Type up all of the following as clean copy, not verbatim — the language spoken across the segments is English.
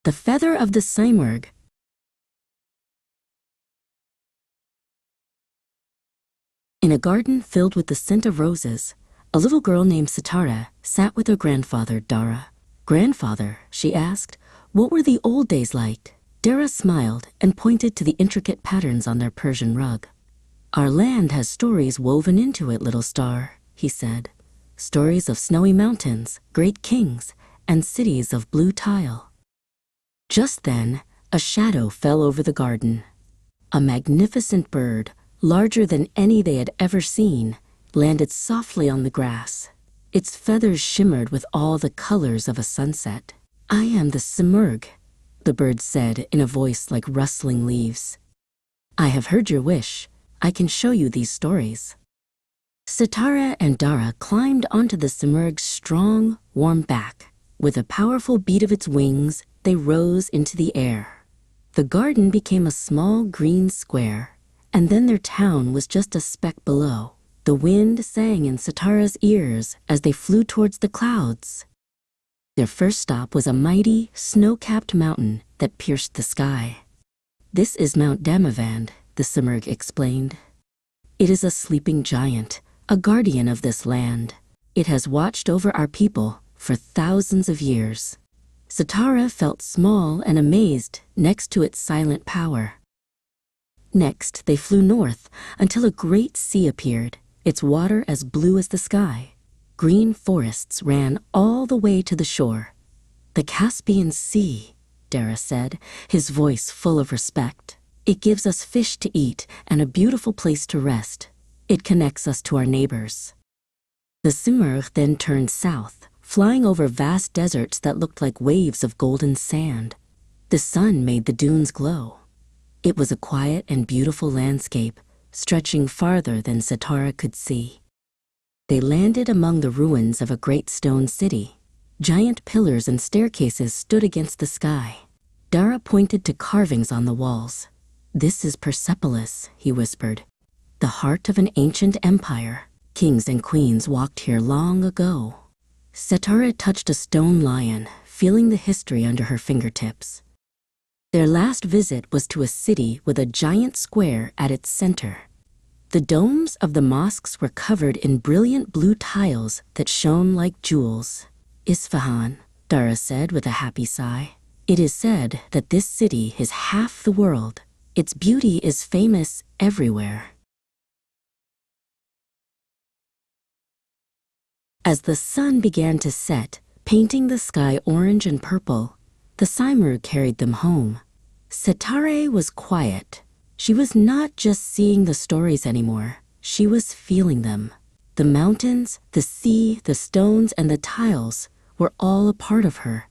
The Feather of the Simurgh. In a garden filled with the scent of roses, a little girl named Sitara sat with her grandfather, Dara. "Grandfather," she asked, "what were the old days like?" Dara smiled and pointed to the intricate patterns on their Persian rug. "Our land has stories woven into it, little star," he said. "Stories of snowy mountains, great kings, and cities of blue tile." Just then, a shadow fell over the garden. A magnificent bird, larger than any they had ever seen, landed softly on the grass. Its feathers shimmered with all the colors of a sunset. "I am the Simurgh," the bird said in a voice like rustling leaves. "I have heard your wish. I can show you these stories." Sitara and Dara climbed onto the Simurgh's strong, warm back. With a powerful beat of its wings, they rose into the air. The garden became a small green square, and then their town was just a speck below. The wind sang in Sitara's ears as they flew towards the clouds. Their first stop was a mighty, snow-capped mountain that pierced the sky. "This is Mount Damavand," the Simurgh explained. "It is a sleeping giant, a guardian of this land. It has watched over our people for thousands of years." Sitara felt small and amazed next to its silent power. Next, they flew north until a great sea appeared, its water as blue as the sky. Green forests ran all the way to the shore. "The Caspian Sea," Dara said, his voice full of respect. "It gives us fish to eat and a beautiful place to rest. It connects us to our neighbors." The Simurgh then turned south, flying over vast deserts that looked like waves of golden sand. The sun made the dunes glow. It was a quiet and beautiful landscape, stretching farther than Sitara could see. They landed among the ruins of a great stone city. Giant pillars and staircases stood against the sky. Dara pointed to carvings on the walls. "This is Persepolis," he whispered, "the heart of an ancient empire. Kings and queens walked here long ago." Sitara touched a stone lion, feeling the history under her fingertips. Their last visit was to a city with a giant square at its center. The domes of the mosques were covered in brilliant blue tiles that shone like jewels. "Isfahan," Dara said with a happy sigh. "It is said that this city is half the world. Its beauty is famous everywhere." As the sun began to set, painting the sky orange and purple, the Simurgh carried them home. Sitara was quiet. She was not just seeing the stories anymore. She was feeling them. The mountains, the sea, the stones, and the tiles were all a part of her.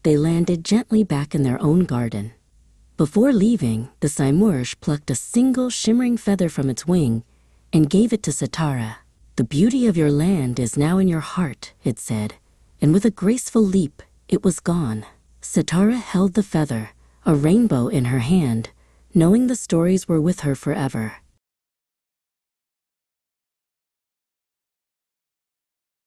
They landed gently back in their own garden. Before leaving, the Simurgh plucked a single shimmering feather from its wing and gave it to Sitara. "The beauty of your land is now in your heart," it said, and with a graceful leap, it was gone. Sitara held the feather, a rainbow in her hand, knowing the stories were with her forever.